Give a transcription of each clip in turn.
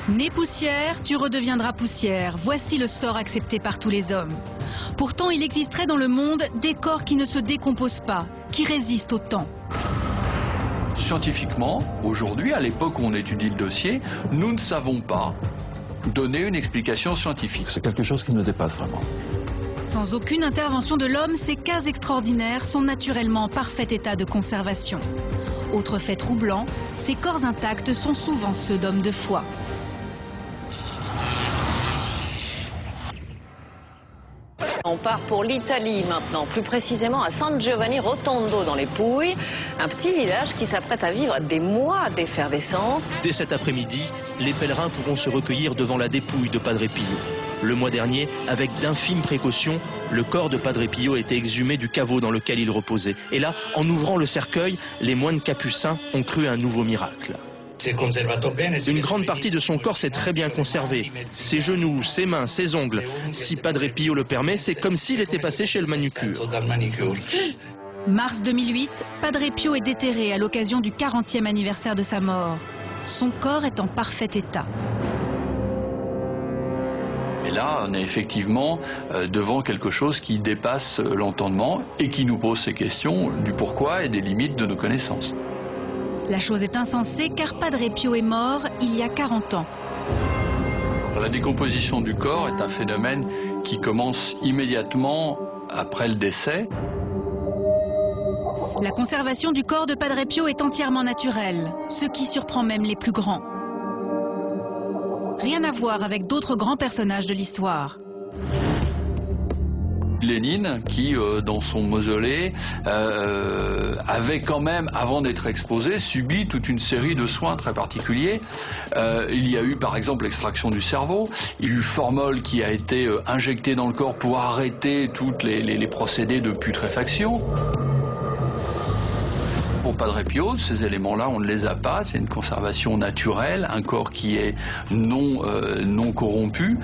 Né poussière, tu redeviendras poussière. Voici le sort accepté par tous les hommes. Pourtant, il existerait dans le monde des corps qui ne se décomposent pas, qui résistent au temps. Scientifiquement, aujourd'hui, à l'époque où on étudie le dossier, nous ne savons pas donner une explication scientifique. C'est quelque chose qui nous dépasse vraiment. Sans aucune intervention de l'homme, ces cas extraordinaires sont naturellement en parfait état de conservation. Autre fait troublant, ces corps intacts sont souvent ceux d'hommes de foi. On part pour l'Italie maintenant, plus précisément à San Giovanni Rotondo dans les Pouilles, un petit village qui s'apprête à vivre des mois d'effervescence. Dès cet après-midi, les pèlerins pourront se recueillir devant la dépouille de Padre Pio. Le mois dernier, avec d'infimes précautions, le corps de Padre Pio a été exhumé du caveau dans lequel il reposait. Et là, en ouvrant le cercueil, les moines capucins ont cru à un nouveau miracle. Une grande partie de son corps s'est très bien conservée. Ses genoux, ses mains, ses ongles. Si Padre Pio le permet, c'est comme s'il était passé chez le manucure. Mars 2008, Padre Pio est déterré à l'occasion du 40e anniversaire de sa mort. Son corps est en parfait état. Et là, on est effectivement devant quelque chose qui dépasse l'entendement et qui nous pose ces questions du pourquoi et des limites de nos connaissances. La chose est insensée car Padre Pio est mort il y a 40 ans. La décomposition du corps est un phénomène qui commence immédiatement après le décès. La conservation du corps de Padre Pio est entièrement naturelle, ce qui surprend même les plus grands. Rien à voir avec d'autres grands personnages de l'histoire. Lénine, qui dans son mausolée avait quand même, avant d'être exposé, subi toute une série de soins très particuliers. Il y a eu par exemple l'extraction du cerveau, il y a eu formol qui a été injecté dans le corps pour arrêter tous les procédés de putréfaction. Pour Padre Pio, ces éléments-là, on ne les a pas, c'est une conservation naturelle, un corps qui est non corrompu.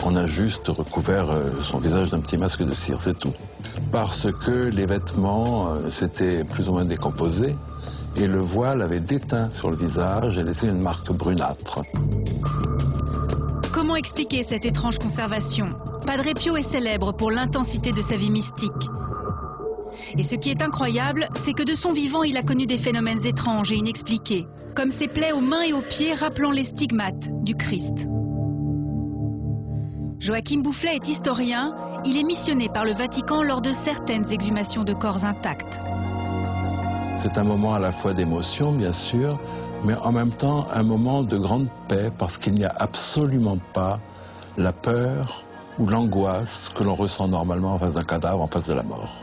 On a juste recouvert son visage d'un petit masque de cire, c'est tout. Parce que les vêtements s'étaient plus ou moins décomposés et le voile avait déteint sur le visage et laissé une marque brunâtre. Comment expliquer cette étrange conservation? Padre Pio est célèbre pour l'intensité de sa vie mystique. Et ce qui est incroyable, c'est que de son vivant, il a connu des phénomènes étranges et inexpliqués, comme ces plaies aux mains et aux pieds rappelant les stigmates du Christ. Joachim Boufflet est historien, il est missionné par le Vatican lors de certaines exhumations de corps intacts. C'est un moment à la fois d'émotion, bien sûr, mais en même temps un moment de grande paix parce qu'il n'y a absolument pas la peur ou l'angoisse que l'on ressent normalement en face d'un cadavre, en face de la mort.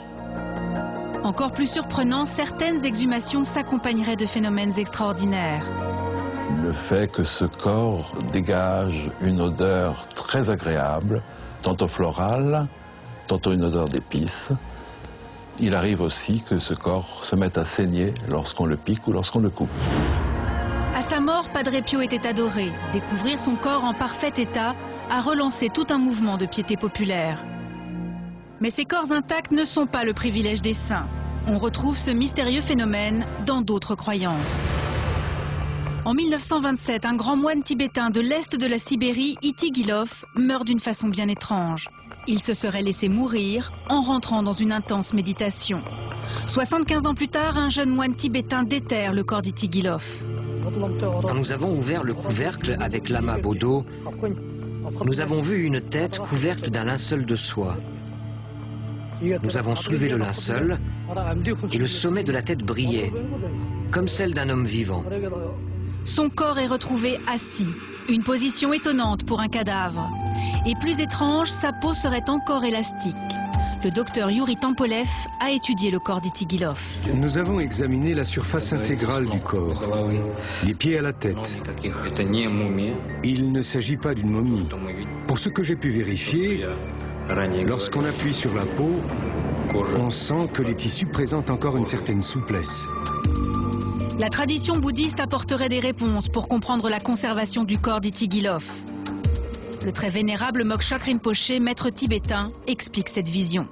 Encore plus surprenant, certaines exhumations s'accompagneraient de phénomènes extraordinaires. Le fait que ce corps dégage une odeur très agréable, tantôt florale, tantôt une odeur d'épices. Il arrive aussi que ce corps se mette à saigner lorsqu'on le pique ou lorsqu'on le coupe. À sa mort, Padre Pio était adoré. Découvrir son corps en parfait état a relancé tout un mouvement de piété populaire. Mais ces corps intacts ne sont pas le privilège des saints. On retrouve ce mystérieux phénomène dans d'autres croyances. En 1927, un grand moine tibétain de l'est de la Sibérie, Itigilov, meurt d'une façon bien étrange. Il se serait laissé mourir en rentrant dans une intense méditation. 75 ans plus tard, un jeune moine tibétain déterre le corps d'Itigilov. Quand nous avons ouvert le couvercle avec lama Bodo, nous avons vu une tête couverte d'un linceul de soie. Nous avons soulevé le linceul et le sommet de la tête brillait, comme celle d'un homme vivant. Son corps est retrouvé assis, une position étonnante pour un cadavre. Et plus étrange, sa peau serait encore élastique. Le docteur Yuri Tampolev a étudié le corps d'Itigilov. Nous avons examiné la surface intégrale du corps, des pieds à la tête. Il ne s'agit pas d'une momie. Pour ce que j'ai pu vérifier, lorsqu'on appuie sur la peau, on sent que les tissus présentent encore une certaine souplesse. La tradition bouddhiste apporterait des réponses pour comprendre la conservation du corps d'Itigilov. Le très vénérable Moksha Rinpoche, maître tibétain, explique cette vision.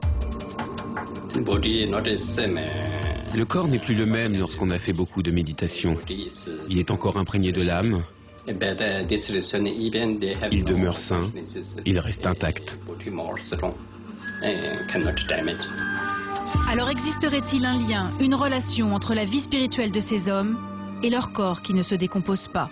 Le corps n'est plus le même lorsqu'on a fait beaucoup de méditation. Il est encore imprégné de l'âme, Il demeure sain, il reste intact. Alors existerait-il un lien, une relation entre la vie spirituelle de ces hommes et leur corps qui ne se décompose pas ?